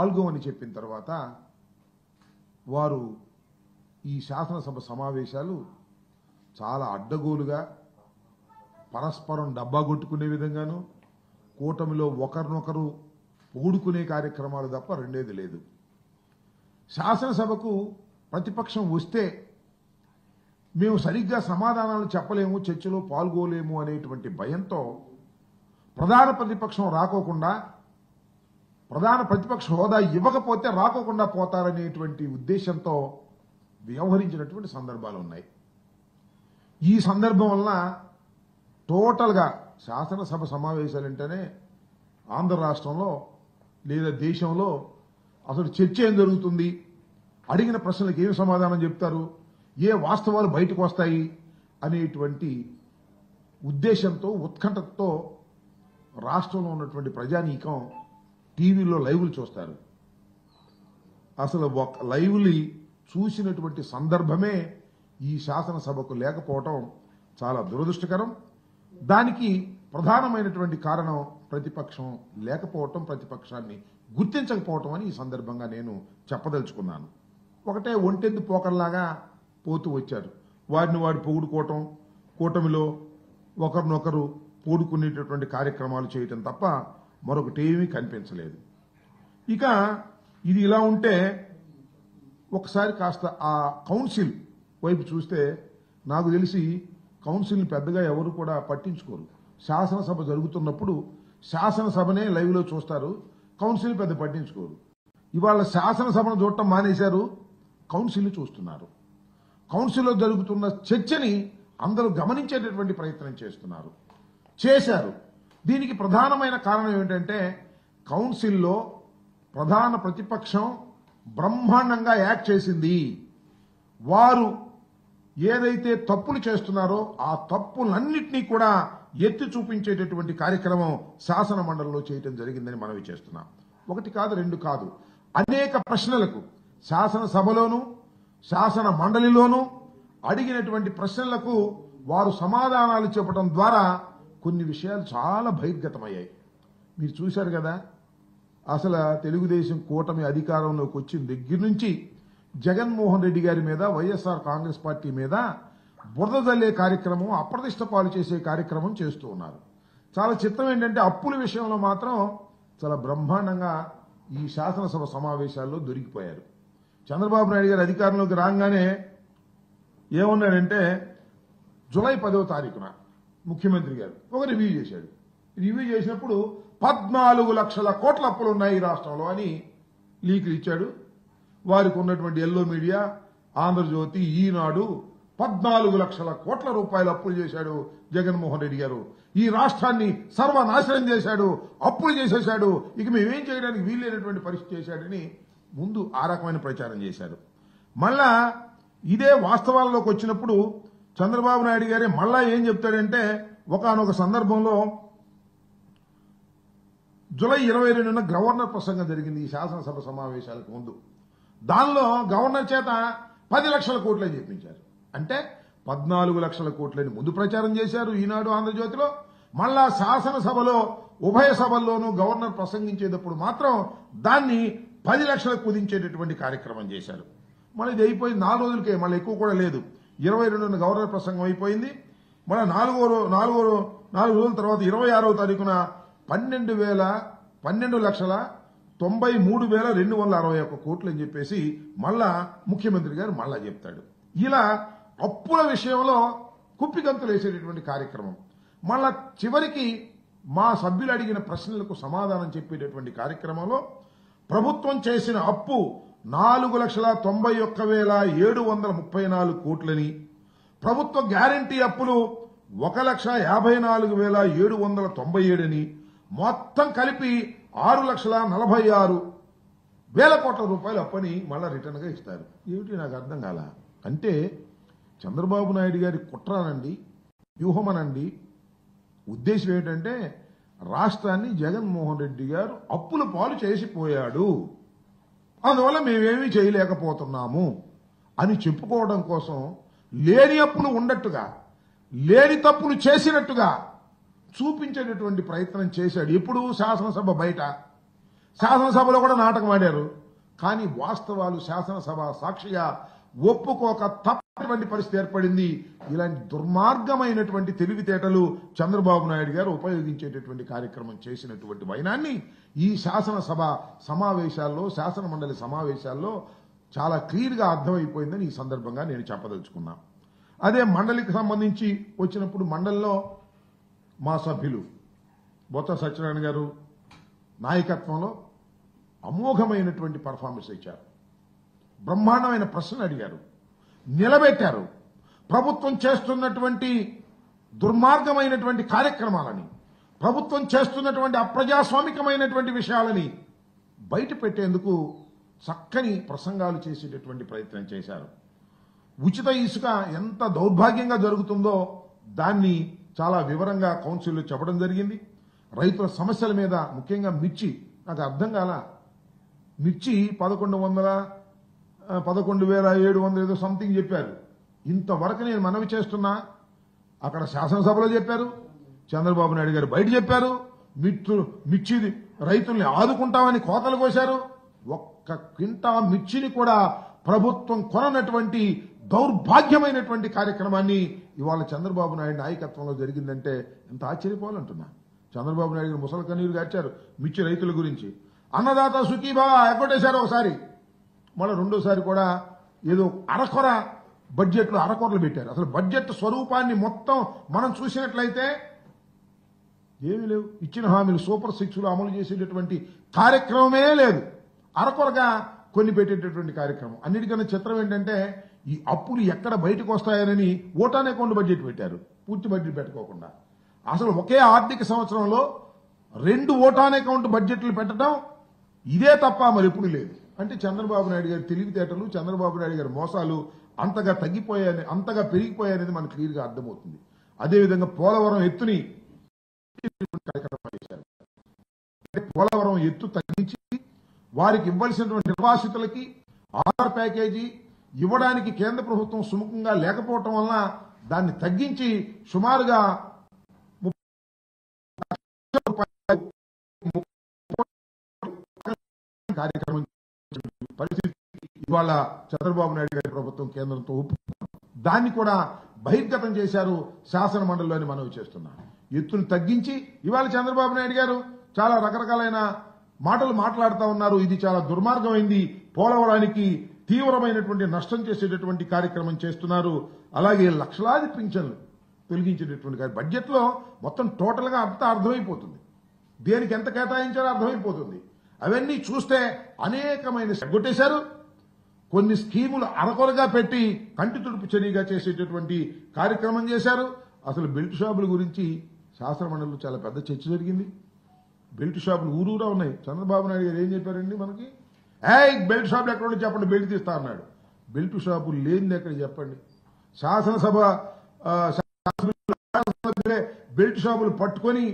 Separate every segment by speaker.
Speaker 1: పాల్గొమని చెప్పిన తర్వాత వారు ఈ శాసనసభ సమావేశాలు చాలా అడ్డగోలుగా పరస్పరం డబ్బా కొట్టుకునే విధంగాను కూటమిలో ఒకరినొకరు పొగుడుకునే కార్యక్రమాలు తప్ప రెండేది లేదు. శాసనసభకు ప్రతిపక్షం వస్తే మేము సరిగ్గా సమాధానాలు చెప్పలేము, చర్చలో పాల్గొలేము అనేటువంటి భయంతో ప్రధాన ప్రతిపక్షం రాకోకుండా, ప్రధాన ప్రతిపక్ష హోదా ఇవ్వకపోతే రాకోకుండా పోతారనేటువంటి ఉద్దేశంతో వ్యవహరించినటువంటి సందర్భాలు ఉన్నాయి. ఈ సందర్భం వలన టోటల్గా శాసనసభ సమావేశాలంటేనే ఆంధ్ర రాష్ట్రంలో లేదా దేశంలో అసలు చర్చ ఏం జరుగుతుంది, అడిగిన ప్రశ్నలకు ఏం సమాధానం చెప్తారు, ఏ వాస్తవాలు బయటకు వస్తాయి అనేటువంటి ఉద్దేశంతో ఉత్కంఠతో రాష్ట్రంలో ఉన్నటువంటి ప్రజానీకం టీవీలో లైవ్లు చూస్తారు. అసలు ఒక లైవ్ని చూసినటువంటి సందర్భమే ఈ శాసనసభకు లేకపోవటం చాలా దురదృష్టకరం. దానికి ప్రధానమైనటువంటి కారణం ప్రతిపక్షం లేకపోవటం, ప్రతిపక్షాన్ని గుర్తించకపోవటం అని ఈ సందర్భంగా నేను చెప్పదలుచుకున్నాను. ఒకటే ఒంటెద్దు పోకర్లాగా పోతూ వచ్చారు. వారిని వారు పొగుడుకోవటం, కూటమిలో ఒకరినొకరు పోడుకునేటటువంటి కార్యక్రమాలు చేయటం తప్ప మరొకటేమీ కనిపించలేదు. ఇక ఇది ఇలా ఉంటే ఒకసారి కాస్త ఆ కౌన్సిల్ వైపు చూస్తే నాకు తెలిసి కౌన్సిల్ని పెద్దగా ఎవరు కూడా పట్టించుకోరు. శాసనసభ జరుగుతున్నప్పుడు శాసనసభనే లైవ్లో చూస్తారు, కౌన్సిల్ పెద్ద పట్టించుకోరు. ఇవాళ శాసనసభను చూడటం మానేశారు, కౌన్సిల్ని చూస్తున్నారు. కౌన్సిల్లో జరుగుతున్న చర్చని అందరూ గమనించేటటువంటి ప్రయత్నం చేశారు. దీనికి ప్రధానమైన కారణం ఏమిటంటే కౌన్సిల్లో ప్రధాన ప్రతిపక్షం బ్రహ్మాండంగా యాక్ట్ చేసింది. వారు ఏదైతే తప్పులు చేస్తున్నారో ఆ తప్పులన్నింటినీ కూడా ఎత్తి చూపించేటటువంటి కార్యక్రమం శాసన మండలిలో చేయటం జరిగిందని మనవి చేస్తున్నాం. ఒకటి కాదు, రెండు కాదు, అనేక ప్రశ్నలకు శాసనసభలోనూ శాసన మండలిలోనూ అడిగినటువంటి ప్రశ్నలకు వారు సమాధానాలు చెప్పడం ద్వారా కొన్ని విషయాలు చాలా బహిర్గతమయ్యాయి. మీరు చూశారు కదా, అసలు తెలుగుదేశం కూటమి అధికారంలోకి వచ్చిన దగ్గర నుంచి జగన్మోహన్ రెడ్డి గారి మీద, వైఎస్ఆర్ కాంగ్రెస్ పార్టీ మీద బురద జల్లే కార్యక్రమం, అప్రతిష్ట పాలు చేసే కార్యక్రమం చేస్తూ ఉన్నారు. చాలా చిత్రం ఏంటంటే అప్పుల విషయంలో మాత్రం చాలా బ్రహ్మాండంగా ఈ శాసనసభ సమావేశాల్లో దొరికిపోయారు. చంద్రబాబు నాయుడు గారు అధికారంలోకి రాగానే ఏమన్నాడంటే జూలై 10వ తారీఖున ముఖ్యమంత్రి గారు ఒక రివ్యూ చేశాడు. రివ్యూ చేసినప్పుడు 14 లక్షల కోట్ల అప్పులు ఉన్నాయి ఈ రాష్ట్రంలో అని లీకులు ఇచ్చాడు. వారికి ఉన్నటువంటి ఎల్లో మీడియా, ఆంధ్రజ్యోతి, ఈనాడు 14 లక్షల కోట్ల రూపాయలు అప్పులు చేశాడు జగన్మోహన్ రెడ్డి గారు. ఈ రాష్ట్రాన్ని సర్వనాశనం చేశాడు, అప్పులు చేసేశాడు, ఇక మేమేం చేయడానికి వీల్లేనటువంటి పరిస్థితి చేశాడని ముందు ఆ రకమైన ప్రచారం చేశారు. మళ్ళా ఇదే వాస్తవాల్లోకి వచ్చినప్పుడు చంద్రబాబు నాయుడు గారే మళ్ళా ఏం చెప్తాడంటే ఒకానొక సందర్భంలో జూలై 22న గవర్నర్ ప్రసంగం జరిగింది ఈ శాసనసభ సమావేశాలకు ముందు. దానిలో గవర్నర్ చేత 10 లక్షల కోట్లు అని చెప్పించారు. అంటే 14 లక్షల కోట్లని ముందు ప్రచారం చేశారు ఈనాడు, ఆంధ్రజ్యోతిలో. మళ్ళా శాసనసభలో ఉభయ సభల్లోనూ గవర్నర్ ప్రసంగించేటప్పుడు మాత్రం దాన్ని 10 లక్షలకు కుదించేటటువంటి కార్యక్రమం చేశారు. మళ్ళీ ఇది అయిపోయింది 4 రోజులకే, మళ్ళీ ఎక్కువ కూడా లేదు. 22న గవర్నర్ ప్రసంగం అయిపోయింది. మళ్ళీ 4 రోజుల తర్వాత 26వ తారీఖున 12,93,261 కోట్లు అని చెప్పేసి మళ్ళా ముఖ్యమంత్రి గారు మళ్ళా చెప్తాడు. ఇలా అప్పుల విషయంలో కుప్పిగంతులు వేసేటటువంటి కార్యక్రమం. మళ్ళా చివరికి మా సభ్యులు అడిగిన ప్రశ్నలకు సమాధానం చెప్పేటటువంటి కార్యక్రమంలో ప్రభుత్వం చేసిన అప్పు 4,91,734 కోట్లని, ప్రభుత్వ గ్యారంటీ అప్పులు 1,54,797 అని, మొత్తం కలిపి 6,46,000 కోట్ల రూపాయలు అప్పని మళ్ళా రిటర్న్ గా ఇస్తారు. ఏమిటి నాకు అర్థం కాల. అంటే చంద్రబాబు నాయుడు గారి కుట్రనండి, వ్యూహమనండి, ఉద్దేశం ఏమిటంటే రాష్ట్రాన్ని జగన్మోహన్ రెడ్డి గారు అప్పుల పాలు చేసిపోయాడు, అందువల్ల మేమేమీ చేయలేకపోతున్నాము అని చెప్పుకోవడం కోసం లేని అప్పులు ఉన్నట్టుగా, లేని తప్పులు చేసినట్టుగా చూపించేటటువంటి ప్రయత్నం చేశాడు. ఎప్పుడు శాసనసభ బయట శాసనసభలో కూడా నాటకం ఆడారు. కానీ వాస్తవాలు శాసనసభ సాక్షిగా ఒప్పుకోక తప్పటువంటి పరిస్థితి ఏర్పడింది. ఇలాంటి దుర్మార్గమైనటువంటి తెలివితేటలు చంద్రబాబు నాయుడు గారు ఉపయోగించేటటువంటి కార్యక్రమం చేసినటువంటి వైనాన్ని ఈ శాసనసభ సమావేశాల్లో, శాసన మండలి సమావేశాల్లో చాలా క్లియర్గా అర్థమైపోయిందని ఈ సందర్భంగా నేను చెప్పదలుచుకున్నా. అదే మండలికి సంబంధించి వచ్చినప్పుడు మండలిలో మా సభ్యులు బొత్స సత్యనారాయణ గారు నాయకత్వంలో అమోఘమైనటువంటి పర్ఫార్మెన్స్ ఇచ్చారు. బ్రహ్మాండమైన ప్రశ్నలు అడిగారు, నిలబెట్టారు. ప్రభుత్వం చేస్తున్నటువంటి దుర్మార్గమైనటువంటి కార్యక్రమాలని, ప్రభుత్వం చేస్తున్నటువంటి అప్రజాస్వామికమైనటువంటి విషయాలని బయట పెట్టేందుకు చక్కని ప్రసంగాలు చేసేటటువంటి ప్రయత్నం చేశారు. ఉచిత ఇసుక ఎంత దౌర్భాగ్యంగా జరుగుతుందో దాన్ని చాలా వివరంగా కౌన్సిల్లో చెప్పడం జరిగింది. రైతుల సమస్యల మీద, ముఖ్యంగా మిర్చి, నాకు అర్థం కాల, మిర్చి 11,700 ఏదో సంథింగ్ చెప్పారు. ఇంతవరకు నేను మనవి చేస్తున్నా, అక్కడ శాసనసభలో చెప్పారు, చంద్రబాబు నాయుడు గారు బయట చెప్పారు, మిర్చి రైతుల్ని ఆదుకుంటామని కోతలు కోశారు. ఒక్క క్వింటా మిర్చిని కూడా ప్రభుత్వం కొననటువంటి దౌర్భాగ్యమైనటువంటి కార్యక్రమాన్ని ఇవాళ చంద్రబాబు నాయుడు నాయకత్వంలో జరిగిందంటే ఎంత ఆశ్చర్యపోవాలంటున్నా. చంద్రబాబు నాయుడు గారు ముసలి కన్నీరు గార్చారు మిర్చి రైతుల గురించి. అన్నదాత సుఖీభావ ఎగ్గొట్టేశారు ఒకసారి, మళ్ళీ రెండోసారి కూడా ఏదో అరకొర బడ్జెట్లో అరకొరలు పెట్టారు. అసలు బడ్జెట్ స్వరూపాన్ని మొత్తం మనం చూసినట్లయితే ఏమీ లేవు. ఇచ్చిన హామీలు సూపర్ 6లో అమలు చేసేటటువంటి కార్యక్రమమే లేదు. అరకొరగా కొన్ని పెట్టేటటువంటి కార్యక్రమం. అన్నిటికన్నా చిత్రం ఏంటంటే ఈ అప్పులు ఎక్కడ బయటకు వస్తాయని ఓటాన్ అకౌంట్ బడ్జెట్ పెట్టారు, పూర్తి బడ్జెట్ పెట్టుకోకుండా. అసలు ఒకే ఆర్థిక సంవత్సరంలో 2 ఓటాన్ అకౌంట్ బడ్జెట్లు పెట్టడం ఇదే తప్ప మరి ఎప్పుడు లేదు. అంటే చంద్రబాబు నాయుడు గారి తెలివితేటలు, చంద్రబాబు నాయుడు గారి మోసాలు అంతగా తగ్గిపోయాయని, అంతగా పెరిగిపోయాయనేది మనకు క్లియర్గా అర్థమవుతుంది. అదేవిధంగా పోలవరం ఎత్తుని కార్యక్రమం చేశారు. పోలవరం ఎత్తు తగ్గించి వారికి ఇవ్వాల్సినటువంటి నిర్వాసితులకి ఆధార్ ప్యాకేజీ ఇవ్వడానికి కేంద్ర ప్రభుత్వం సుముఖంగా లేకపోవటం వలన దాన్ని తగ్గించి సుమారుగా కార్యక్రమం పరిస్థితి ఇవాళ చంద్రబాబు నాయుడు గారి ప్రభుత్వం కేంద్రంతో దాన్ని కూడా బహిర్గతం చేశారు శాసన మండలిలోని మనవి చేస్తున్నారు. ఎత్తును తగ్గించి ఇవాళ చంద్రబాబు నాయుడు గారు చాలా రకరకాలైన మాటలు మాట్లాడుతూ ఉన్నారు. ఇది చాలా దుర్మార్గమైంది, పోలవరానికి తీవ్రమైనటువంటి నష్టం చేసేటటువంటి కార్యక్రమం చేస్తున్నారు. అలాగే లక్షలాది పింఛన్లు తొలగించేటటువంటి బడ్జెట్లో మొత్తం టోటల్గా అంతా అర్థమైపోతుంది, దేనికి ఎంత కేటాయించారో అర్థమైపోతుంది. అవన్నీ చూస్తే అనేకమైన కొట్టేశారు. కొన్ని స్కీములు అరకొరగా పెట్టి కంటి తుడుపు చర్యగా చేసేటటువంటి కార్యక్రమం చేశారు. అసలు బెల్ట్ షాపుల గురించి శాసన మండలిలో చాలా పెద్ద చర్చ జరిగింది. బెల్ట్ షాపులు ఊరూరా ఉన్నాయి. చంద్రబాబు నాయుడు గారు ఏం చెప్పారండి మనకి, బెల్ట్ షాపులు ఎక్కడ చెప్పండి, బెల్ట్ తీస్తా అన్నాడు. బెల్ట్ షాపులు లేనిది ఎక్కడ చెప్పండి. శాసనసభ బెల్ట్ షాపులు పట్టుకొని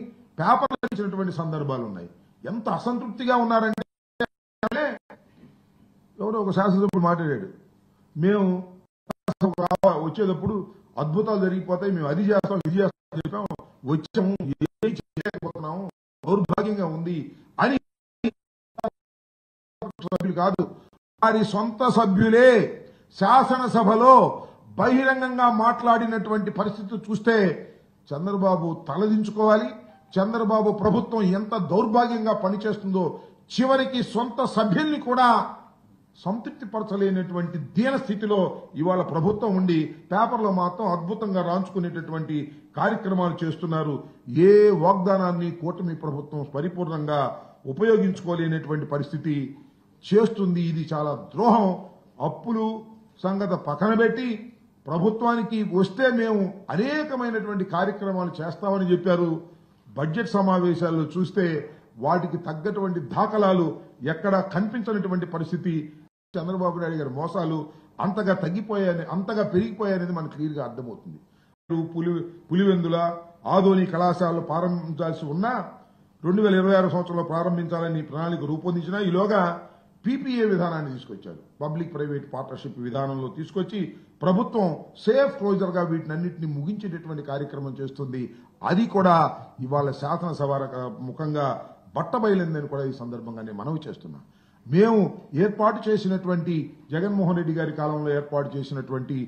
Speaker 1: పేపర్లు ఇచ్చినటువంటి సందర్భాలు ఉన్నాయి. ఎంత అసంతృప్తిగా ఉన్నారంటే, ఎవరో ఒక శాసనసభ్యుడు మాట్లాడాడు, మేము వచ్చేటప్పుడు అద్భుతాలు జరిగిపోతాయి, మేము అది చేస్తాం ఇది చేస్తాం చెప్పాం, వచ్చాము ఏం చేయలేకపోతున్నాము, దౌర్భాగ్యంగా ఉంది అని. సభ్యులు కాదు, వారి సొంత సభ్యులే శాసనసభలో బహిరంగంగా మాట్లాడినటువంటి పరిస్థితి చూస్తే చంద్రబాబు తలదించుకోవాలి. చంద్రబాబు ప్రభుత్వం ఎంత దౌర్భాగ్యంగా పనిచేస్తుందో, చివరికి సొంత సభ్యుల్ని కూడా సంతృప్తిపరచలేనటువంటి దీన స్థితిలో ఇవాళ ప్రభుత్వం ఉండి పేపర్లో మాత్రం అద్భుతంగా రాంచుకునేటటువంటి కార్యక్రమాలు చేస్తున్నారు. ఏ వాగ్దానాన్ని కూటమి ప్రభుత్వం పరిపూర్ణంగా ఉపయోగించుకోలేనటువంటి పరిస్థితి చేస్తుంది. ఇది చాలా ద్రోహం. అప్పులు సంగతి పక్కన పెట్టి ప్రభుత్వానికి వస్తే మేము అనేకమైనటువంటి కార్యక్రమాలు చేస్తామని చెప్పారు. బడ్జెట్ సమావేశాల్లో చూస్తే వాటికి తగ్గటువంటి దాఖలాలు ఎక్కడా కనిపించనటువంటి పరిస్థితి. చంద్రబాబు నాయుడు గారి మోసాలు అంతగా తగ్గిపోయాయని, అంతగా పెరిగిపోయాయనేది మనకు క్లియర్గా అర్థమవుతుంది. పులివెందుల ఆదోని కళాశాలలు ప్రారంభించాల్సి ఉన్నా 2026 సంవత్సరంలో ప్రారంభించాలని ప్రణాళిక రూపొందించిన ఈలోగా పీపీఏ విధానాన్ని తీసుకొచ్చారు. పబ్లిక్ ప్రైవేట్ పార్ట్నర్షిప్ విధానంలో తీసుకొచ్చి ప్రభుత్వం సేఫ్ క్లోజర్ గా వీటినన్నింటినీ ముగించేటటువంటి కార్యక్రమం చేస్తుంది. అది కూడా ఇవాళ శాసనసభ ముఖంగా బట్టబయలిందని కూడా ఈ సందర్భంగా నేను మనవి చేస్తున్నా. మేము ఏర్పాటు చేసినటువంటి జగన్మోహన్ రెడ్డి గారి కాలంలో ఏర్పాటు చేసినటువంటి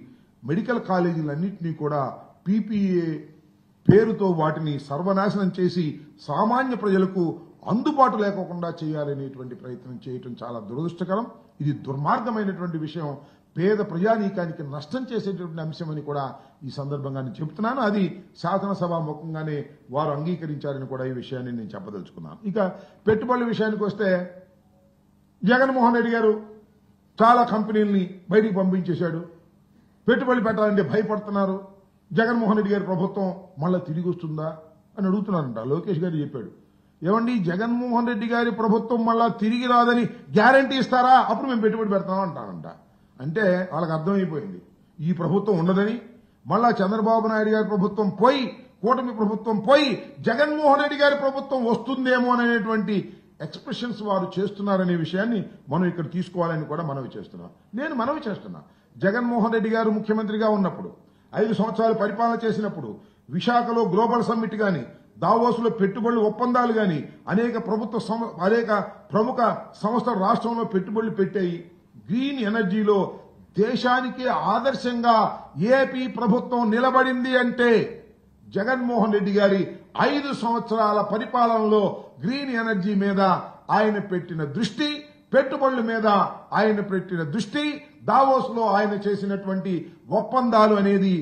Speaker 1: మెడికల్ కాలేజీలన్నింటినీ కూడా పీపీఏ పేరుతో వాటిని సర్వనాశనం చేసి సామాన్య ప్రజలకు అందుబాటు లేకుండా చేయాలనేటువంటి ప్రయత్నం చేయటం చాలా దురదృష్టకరం. ఇది దుర్మార్గమైనటువంటి విషయం, పేద ప్రజానీకానికి నష్టం చేసేటువంటి అంశమని కూడా ఈ సందర్భంగా నేను చెబుతున్నాను. అది శాసనసభ ముఖంగానే వారు అంగీకరించారని కూడా ఈ విషయాన్ని నేను చెప్పదలుచుకున్నాను. ఇక పెట్టుబడుల విషయానికి వస్తే జగన్మోహన్ రెడ్డి గారు చాలా కంపెనీల్ని బయటికి పంపించేశాడు. పెట్టుబడులు పెట్టాలంటే భయపడుతున్నారు. జగన్మోహన్ రెడ్డి గారి ప్రభుత్వం మళ్ళా తిరిగి వస్తుందా అని అడుగుతున్నారంట. లోకేష్ గారు చెప్పాడు, ఏమండి జగన్మోహన్ రెడ్డి గారి ప్రభుత్వం మళ్ళా తిరిగి రాదని గ్యారంటీ ఇస్తారా, అప్పుడు మేము పెట్టుబడి పెడతాం అంటానంట. అంటే వాళ్ళకి అర్థమైపోయింది ఈ ప్రభుత్వం ఉండదని, మళ్ళా చంద్రబాబు నాయుడు గారి ప్రభుత్వం పోయి కూటమి ప్రభుత్వం పోయి జగన్మోహన్ రెడ్డి గారి ప్రభుత్వం వస్తుందేమో అనేటువంటి ఎక్స్ప్రెషన్స్ వారు చేస్తున్నారనే విషయాన్ని మనం ఇక్కడ తీసుకోవాలని కూడా మనవి చేస్తున్నాం. నేను మనవి చేస్తున్నా, జగన్మోహన్ రెడ్డి గారు ముఖ్యమంత్రిగా ఉన్నప్పుడు 5 సంవత్సరాలు పరిపాలన చేసినప్పుడు విశాఖలో గ్లోబల్ సమ్మిట్ గాని, దావోసులో పెట్టుబడుల ఒప్పందాలు గాని, అనేక ప్రముఖ సంస్థలు రాష్ట్రంలో పెట్టుబడులు పెట్టాయి. గ్రీన్ ఎనర్జీలో దేశానికి ఆదర్శంగా ఏపీ ప్రభుత్వం నిలబడింది అంటే జగన్మోహన్ రెడ్డి గారి 5 సంవత్సరాల పరిపాలనలో గ్రీన్ ఎనర్జీ మీద ఆయన పెట్టిన దృష్టి, పెట్టుబడుల మీద ఆయన పెట్టిన దృష్టి, దావోస్ లో ఆయన చేసినటువంటి ఒప్పందాలు అనేది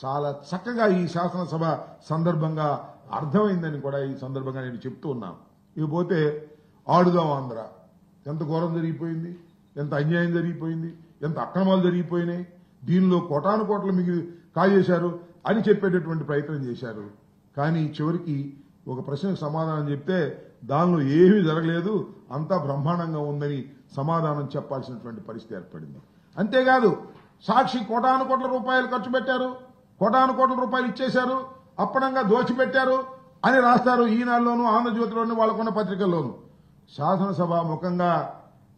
Speaker 1: చాలా చక్కగా ఈ శాసనసభ సందర్భంగా అర్థమైందని కూడా ఈ సందర్భంగా నేను చెప్తూ ఉన్నాను. ఇకపోతే ఆడుదాం ఆంధ్ర, ఎంత ఘోరం జరిగిపోయింది, ఎంత అన్యాయం జరిగిపోయింది, ఎంత అక్రమాలు జరిగిపోయినాయి, దీనిలో కోటాను కోట్లు మిగిలి కాజేశారు అని చెప్పేటటువంటి ప్రయత్నం చేశారు. కానీ చివరికి ఒక ప్రశ్నకు సమాధానం చెప్తే దానిలో ఏమీ జరగలేదు, అంతా బ్రహ్మాండంగా ఉందని సమాధానం చెప్పాల్సినటువంటి పరిస్థితి ఏర్పడింది. అంతేకాదు సాక్షి కోటాను కోట్ల రూపాయలు ఖర్చు పెట్టారు, కోటాను కోట్ల రూపాయలు ఇచ్చేశారు, అప్పనంగా దోచిపెట్టారు అని రాస్తారు ఈనాడులోను, ఆంధ్రజ్యోతిలోను, వాళ్ళకున్న పత్రికల్లోను. శాసనసభ ముఖంగా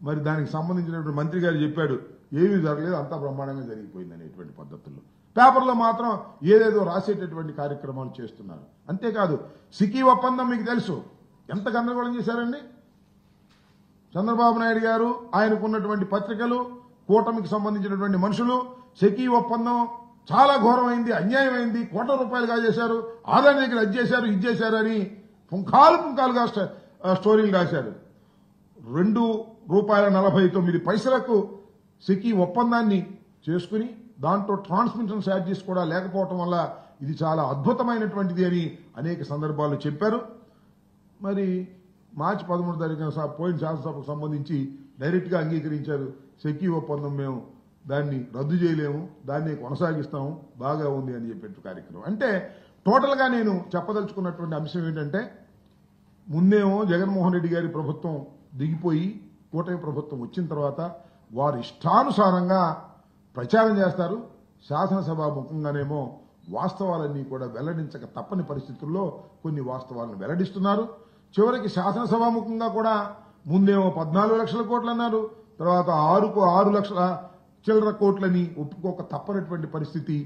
Speaker 1: మరి దానికి సంబంధించినటువంటి మంత్రి గారు చెప్పాడు, ఏమీ జరగలేదు, అంతా బ్రహ్మాండంగా జరిగిపోయింది అనేటువంటి పద్ధతుల్లో. పేపర్లో మాత్రం ఏదేదో రాసేటటువంటి కార్యక్రమాలు చేస్తున్నారు. అంతేకాదు సికీ ఒప్పందం మీకు తెలుసు ఎంత గందరగోళం చేశారండి. చంద్రబాబు నాయుడు గారు, ఆయనకున్నటువంటి పత్రికలు, కూటమికి సంబంధించినటువంటి మనుషులు సికీ ఒప్పందం చాలా ఘోరమైంది, అన్యాయమైంది, కోట్ల రూపాయలు కాజేశారు, ఆదాయం దగ్గర అది చేశారు ఇది చేశారు అని పుంఖాలుగా స్టోరీలు రాశారు. ₹2.49 సికీ ఒప్పందాన్ని చేసుకుని దాంట్లో ట్రాన్స్మిషన్ ఛార్జెస్ కూడా లేకపోవటం వల్ల ఇది చాలా అద్భుతమైనటువంటిది అని అనేక సందర్భాల్లో చెప్పారు. మరి మార్చి 13 తారీఖున పోయిన శాసనసభకు సంబంధించి డైరెక్ట్ గా అంగీకరించారు, సెకీ ఒప్పందం మేము దాన్ని రద్దు చేయలేము, దాన్ని కొనసాగిస్తాము, బాగా ఉంది అని చెప్పే కార్యక్రమం. అంటే టోటల్ గా నేను చెప్పదలుచుకున్నటువంటి అంశం ఏంటంటే, ముందేమో జగన్మోహన్ రెడ్డి గారి ప్రభుత్వం దిగిపోయి కూటమి ప్రభుత్వం వచ్చిన తర్వాత వారు ఇష్టానుసారంగా ప్రచారం చేస్తారు. శాసనసభ ముఖంగానేమో వాస్తవాలన్నీ కూడా వెల్లడించక తప్పని పరిస్థితుల్లో కొన్ని వాస్తవాలను వెల్లడిస్తున్నారు. చివరికి శాసనసభ ముఖంగా కూడా ముందేమో 14 లక్షల కోట్లు అన్నారు, తర్వాత 6 లక్షల చిల్లర కోట్లని ఒప్పుకోక తప్పనటువంటి పరిస్థితి.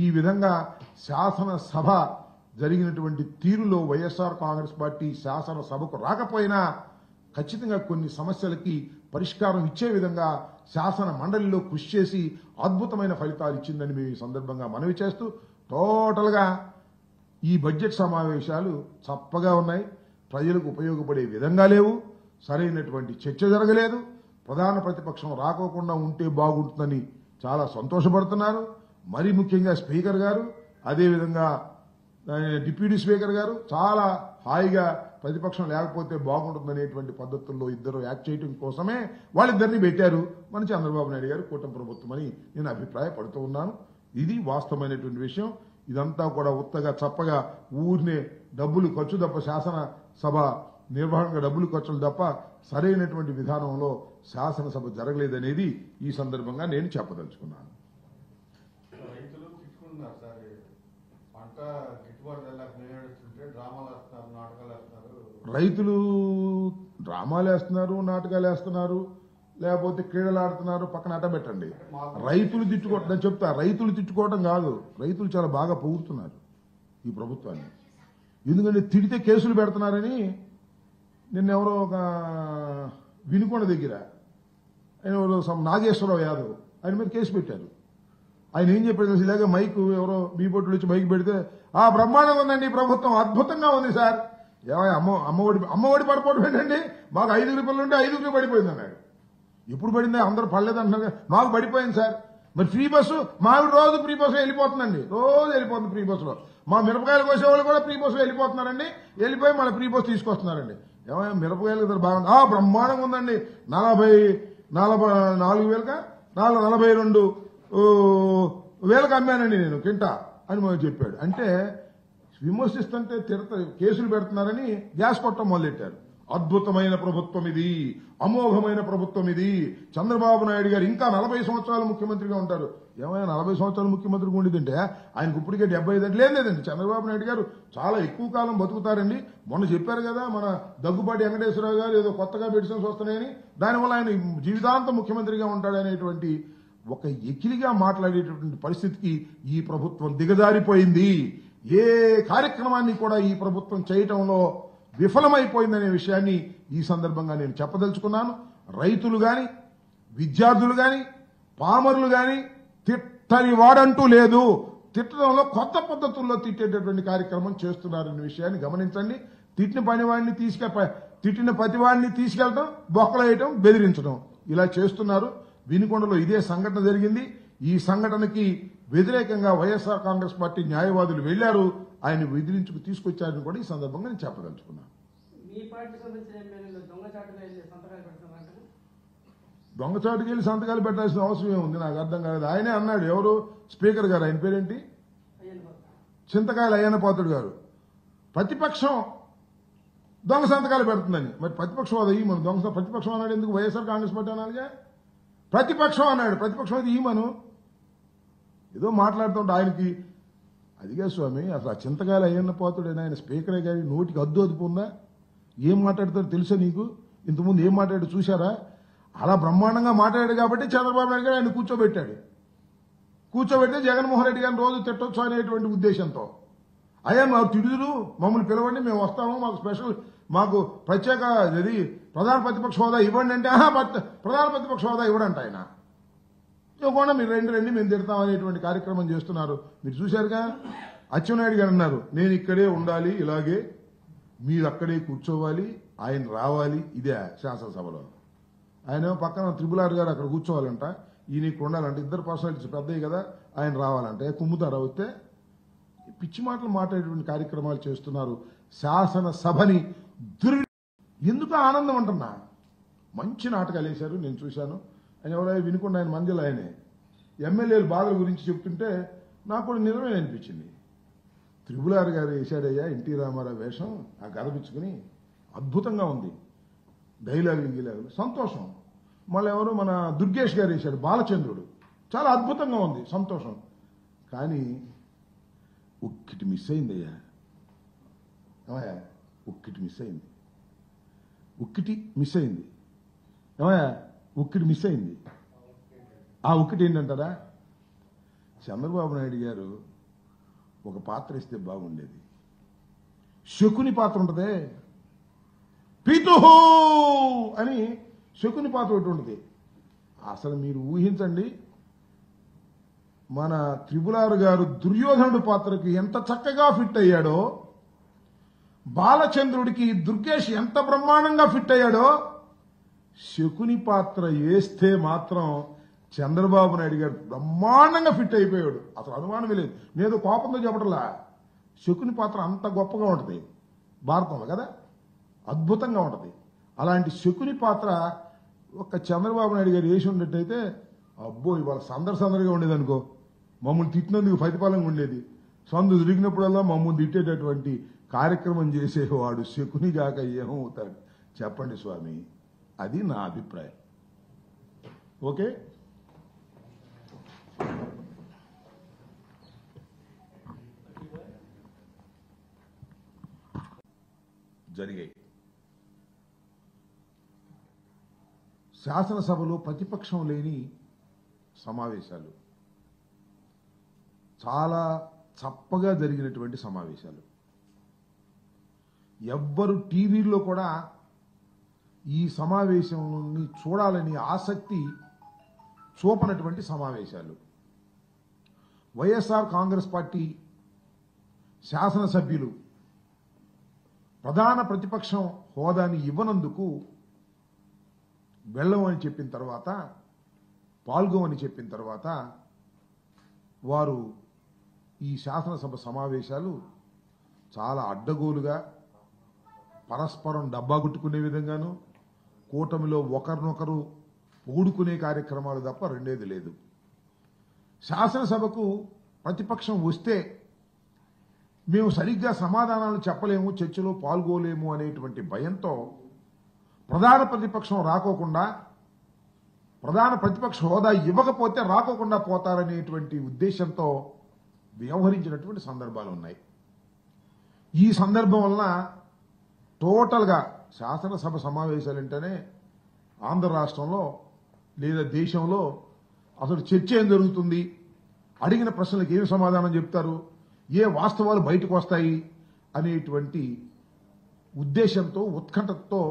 Speaker 1: ఈ విధంగా శాసనసభ జరిగినటువంటి తీరులో వైఎస్ఆర్ కాంగ్రెస్ పార్టీ శాసనసభకు రాకపోయినా ఖచ్చితంగా కొన్ని సమస్యలకి పరిష్కారం ఇచ్చే విధంగా శాసన మండలిలో కృషి చేసి అద్భుతమైన ఫలితాలు ఇచ్చిందని మేము ఈ సందర్భంగా మనవి చేస్తూ, టోటల్ గా ఈ బడ్జెట్ సమావేశాలు చప్పగా ఉన్నాయి, ప్రజలకు ఉపయోగపడే విధంగా లేవు, సరైనటువంటి చర్చ జరగలేదు. ప్రధాన ప్రతిపక్షం రాకోకుండా ఉంటే బాగుంటుందని చాలా సంతోషపడుతున్నారు. మరి ముఖ్యంగా స్పీకర్ గారు, అదేవిధంగా డిప్యూటీ స్పీకర్ గారు చాలా హాయిగా ప్రతిపక్షం లేకపోతే బాగుంటుందనేటువంటి పద్ధతుల్లో ఇద్దరు యాక్ట్ చేయడం కోసమే వాళ్ళిద్దరిని పెట్టారు మన చంద్రబాబు నాయుడు గారు, కూటమి ప్రభుత్వం అని నేను అభిప్రాయపడుతూ ఉన్నాను. ఇది వాస్తవమైనటువంటి విషయం. ఇదంతా కూడా ఉత్తగా చప్పగా ఊరినే డబ్బులు ఖర్చు తప్ప, శాసనసభ నిర్వహణగా డబ్బులు ఖర్చులు తప్ప సరైనటువంటి విధానంలో శాసనసభ జరగలేదనేది ఈ సందర్భంగా నేను చెప్పదలుచుకున్నాను.
Speaker 2: రైతులు తిట్టుకుంటున్నారు సార్, పంట గిట్టుబాటు డ్రామాలు వేస్తున్నారు, నాటకాలు వేస్తున్నారు.
Speaker 1: రైతులు డ్రామాలు వేస్తున్నారు, నాటకాలు వేస్తున్నారు, లేకపోతే క్రీడలు ఆడుతున్నారు, పక్కన అట్టబెట్టండి. రైతులు తిట్టుకోవడం నేను చెప్తా, రైతులు తిట్టుకోవడం కాదు, రైతులు చాలా బాగా పొగుడుతున్నారు ఈ ప్రభుత్వాన్ని. ఎందుకంటే తిడితే కేసులు పెడుతున్నారని నిన్నెవరో ఒక వినుకొండ దగ్గర ఆయన ఎవరో నాగేశ్వరరావు యాదవ్ ఆయన మీద కేసు పెట్టారు. ఆయన ఏం చెప్పాడు తెలుసు, ఇలాగే మైక్ ఎవరో మీ బొట్టులు వచ్చి మైక్ పెడితే బ్రహ్మాండంగా ఉందండి ప్రభుత్వం, అద్భుతంగా ఉంది సార్. అమ్మఒడి పడిపోవడం ఏంటండి, మాకు 5 రూపాయలు ఉంటే 5 పడిపోయింది అన్నాడు. ఎప్పుడు పడింది, అందరూ పడలేదు అంటున్నారు. మాకు పడిపోయింది సార్. మరి ఫ్రీ బస్సు మాకు రోజు ఫ్రీ బస్సు వెళ్ళిపోతుందండి, రోజు వెళ్ళిపోతుంది ఫ్రీ బస్సులో. మా మిరపకాయలు కోసేవాళ్ళు కూడా ఫ్రీ బస్సులో వెళ్ళిపోతున్నారండి, వెళ్ళిపోయి మళ్ళీ ఫ్రీ బస్సు తీసుకొస్తున్నారండి. ఏమైనా మిరపకాయలు ఇద్దరు బాగుంది, బ్రహ్మాండంగా ఉందండి, 42,000 అమ్మానండి నేను కింటా అని మనం చెప్పాడు. అంటే విమర్శిస్తుంటే కేసులు పెడుతున్నారని గ్యాస్ కొట్టడం మొదలెట్టారు. అద్భుతమైన ప్రభుత్వం ఇది, అమోఘమైన ప్రభుత్వం ఇది. చంద్రబాబు నాయుడు గారు ఇంకా 40 సంవత్సరాలు ముఖ్యమంత్రిగా ఉంటారు. ఏమైనా 40 సంవత్సరాలు ముఖ్యమంత్రిగా ఉండేదంటే ఆయనకు ఇప్పటికే 75 లేదండి. చంద్రబాబు నాయుడు గారు చాలా ఎక్కువ కాలం బతుకుతారండి. మొన్న చెప్పారు కదా మన దగ్గుబాటి వెంకటేశ్వరరావు గారు ఏదో కొత్తగా మెడిసిన్స్ వస్తున్నాయని, దానివల్ల ఆయన జీవితాంతం ముఖ్యమంత్రిగా ఉంటాడనేటువంటి ఒక ఎకిలిగా మాట్లాడేటటువంటి పరిస్థితికి ఈ ప్రభుత్వం దిగజారిపోయింది. ఏ కార్యక్రమాన్ని కూడా ఈ ప్రభుత్వం చేయటంలో విఫలమైపోయిందనే విషయాన్ని ఈ సందర్భంగా నేను చెప్పదలుచుకున్నాను. రైతులు గాని, విద్యార్థులు గాని, పామరులు గాని తిట్టని వాడంటూ లేదు. తిట్టడంలో కొత్త పద్ధతుల్లో తిట్టేటటువంటి కార్యక్రమం చేస్తున్నారనే విషయాన్ని గమనించండి. తిట్టిన ప్రతివాడిని తీసుకెళ్లడం, బొక్కలేయటం, బెదిరించడం ఇలా చేస్తున్నారు. వినుకొండలో ఇదే సంఘటన జరిగింది. ఈ సంఘటనకి వ్యతిరేకంగా వైఎస్ఆర్ కాంగ్రెస్ పార్టీ న్యాయవాదులు వెళ్లారు, ఆయన విదిలించుకు తీసుకొచ్చారని కూడా ఈ సందర్భంగా నేను చెప్పదలుచుకున్నాను. దొంగచాటుకి వెళ్ళి సంతకాలు పెట్టాల్సిన అవసరం ఏముంది, నాకు అర్థం కాలేదు. ఆయనే అన్నాడు, ఎవరు స్పీకర్ గారు, ఆయన పేరేంటి, చింతకాయల అయ్యన్న పాత్రుడు గారు, ప్రతిపక్షం దొంగ సంతకాలు పెడుతుందని. మరి ప్రతిపక్షం అది మన ప్రతిపక్షం అన్నాడు ఎందుకు, వైఎస్ఆర్ కాంగ్రెస్ పార్టీ అనాలిగా, ప్రతిపక్షం అన్నాడు. ప్రతిపక్షం అది ఈమను ఏదో మాట్లాడుతుంటే ఆయనకి అదిగా స్వామి, అసలు ఆ చింతకాయల అయ్యన్న పాత్రుడైనా ఆయన స్పీకరే కానీ నోటికి అదుపు ఉందా, ఏం మాట్లాడతారో తెలుసా నీకు, ఇంతకుముందు ఏం మాట్లాడాడు చూశారా? అలా బ్రహ్మాండంగా మాట్లాడాడు కాబట్టి చంద్రబాబు నాయుడు గారు ఆయన కూర్చోబెడితే జగన్మోహన్ రెడ్డి గారిని రోజు తిట్టొచ్చు అనేటువంటి ఉద్దేశంతో, అయ్యా మాకు తిడుదురు, మమ్మల్ని పిలవండి, మేము వస్తాము, మాకు ప్రత్యేక ప్రధాన ప్రతిపక్ష హోదా ఇవ్వండి అంటే, ప్రధాన ప్రతిపక్ష హోదా ఇవ్వడంట ఆయన. ఇవ్వకుండా మీరు రండి మేము తిడతాం అనేటువంటి కార్యక్రమం చేస్తున్నారు. మీరు చూశారుగా, అచ్చెన్నాయుడు గారు అన్నారు, నేను ఇక్కడే ఉండాలి, ఇలాగే మీరు అక్కడే కూర్చోవాలి, ఆయన రావాలి. ఇదే శాసనసభలో ఆయన పక్కన త్రిపుల్ గారు అక్కడ కూర్చోవాలంట, ఈయన ఇక్కడ ఉండాలంట. ఇద్దరు పర్సనాలిటీస్ పెద్దవి కదా, ఆయన రావాలంటే కుమ్ముతారా వస్తే, పిచ్చి మాటలు మాట్లాడేటువంటి కార్యక్రమాలు చేస్తున్నారు. శాసనసభని ఎందుకు ఆనందం అంటున్నా, మంచి నాటకాలు వేశారు, నేను చూశాను. ఆయన ఎవరైనా వినుకుండా ఆయన మంజలు ఆయనే ఎమ్మెల్యేల బాధల గురించి చెప్తుంటే నాకు కూడా నిజమే అనిపించింది. త్రిపుల్ గారు వేశాడయ్యా ఎన్టీ రామారావు వేషం, ఆ గదపించుకుని అద్భుతంగా ఉంది, డైలాగులు సంతోషం. మళ్ళీ ఎవరు మన దుర్గేష్ గారు వేశాడు బాలచంద్రుడు, చాలా అద్భుతంగా ఉంది, సంతోషం. కానీ ఒక్కటి మిస్ అయిందయ్యా, ఒక్కటి మిస్ అయింది, ఒక్కటి మిస్ అయింది. ఆ ఒక్కటి ఏంటంటారా, చంద్రబాబు నాయుడు గారు ఒక పాత్ర ఇస్తే బాగుండేది. శకుని పాత్ర ఉంటదే, పితుహు అని శకుని పాత్ర ఒకటి ఉంటుంది. అసలు మీరు ఊహించండి, మన త్రిపుల్ గారు దుర్యోధనుడి పాత్రకి ఎంత చక్కగా ఫిట్ అయ్యాడో, బాలచంద్రుడికి దుర్గేష్ ఎంత బ్రహ్మాండంగా ఫిట్ అయ్యాడో, శకుని పాత్ర వేస్తే మాత్రం చంద్రబాబు నాయుడు గారు బ్రహ్మాండంగా ఫిట్ అయిపోయాడు. అసలు అనుమానమే లేదు. నేను కోపంతో చెప్పటంలా, శకుని పాత్ర అంత గొప్పగా ఉంటుంది భారతంలో కదా, అద్భుతంగా ఉంటుంది. అలాంటి శకుని పాత్ర ఒక్క చంద్రబాబు నాయుడు గారు వేసి ఉన్నట్టయితే అబ్బో ఇవాళ సందడిగా ఉండేది అనుకో, మమ్మల్ని తిట్టినందుకు ప్రతిఫలంగా ఉండేది. సందు దొరికినప్పుడల్లా మమ్మల్ని తిట్టేటటువంటి కార్యక్రమం చేసేవాడు శకుని గాక ఏమవుతాడు చెప్పండి స్వామి, అది నా అభిప్రాయం. ఓకే, జరిగాయి శాసనసభలో ప్రతిపక్షం లేని సమావేశాలు, చాలా చప్పగా జరిగినటువంటి సమావేశాలు. ఎవ్వరు టీవీల్లో కూడా ఈ సమావేశాన్ని చూడాలని ఆసక్తి చూపనటువంటి సమావేశాలు. వైఎస్ఆర్ కాంగ్రెస్ పార్టీ శాసనసభ్యులు ప్రధాన ప్రతిపక్షం హోదాని ఇవ్వనందుకు వెళ్ళమని చెప్పిన తర్వాత, పాల్గొమని చెప్పిన తర్వాత వారు ఈ శాసనసభ సమావేశాలు చాలా అడ్డగోలుగా, పరస్పరం డబ్బా కొట్టుకునే విధంగాను, కూటమిలో ఒకరినొకరు పొగుడుకునే కార్యక్రమాలు తప్ప రెండేది లేదు. శాసనసభకు ప్రతిపక్షం వస్తే మేము సరిగ్గా సమాధానాలు చెప్పలేము, చర్చలో పాల్గొలేము అనేటువంటి భయంతో ప్రధాన ప్రతిపక్షం రాకోకుండా, ప్రధాన ప్రతిపక్ష హోదా ఇవ్వకపోతే రాకోకుండా పోతారనేటువంటి ఉద్దేశంతో వ్యవహరించినటువంటి సందర్భాలు ఉన్నాయి. ఈ సందర్భం వలన టోటల్గా శాసనసభ సమావేశాలంటేనే ఆంధ్ర రాష్ట్రంలో లేదా దేశంలో అసలు చర్చ ఏం జరుగుతుంది, అడిగిన ప్రశ్నలకు ఏమి సమాధానం చెప్తారు, ఏ వాస్తవాలు బయటకు వస్తాయి అనేటువంటి ఉద్దేశంతో, ఉత్కంఠతో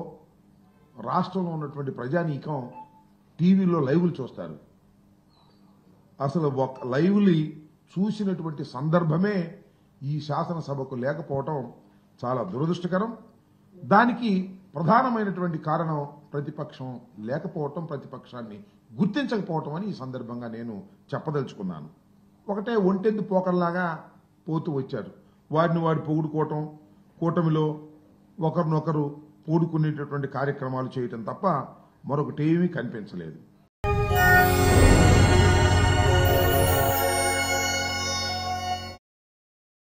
Speaker 1: రాష్ట్రంలో ఉన్నటువంటి ప్రజానీకం టీవీలో లైవ్లు చూస్తారు. అసలు ఒక లైవ్ని చూసినటువంటి సందర్భమే ఈ శాసనసభకు లేకపోవటం చాలా దురదృష్టకరం. దానికి ప్రధానమైనటువంటి కారణం ప్రతిపక్షం లేకపోవటం, ప్రతిపక్షాన్ని గుర్తించకపోవటం అని ఈ సందర్భంగా నేను చెప్పదలుచుకున్నాను. ఒకటే ఒంటెందు పోకర్లాగా పోతూ వచ్చారు. వారిని వారు పొగుడుకోవటం, కూటమిలో ఒకరినొకరు పూడుకునేటటువంటి కార్యక్రమాలు చేయటం తప్ప మరొకటేమీ కనిపించలేదు.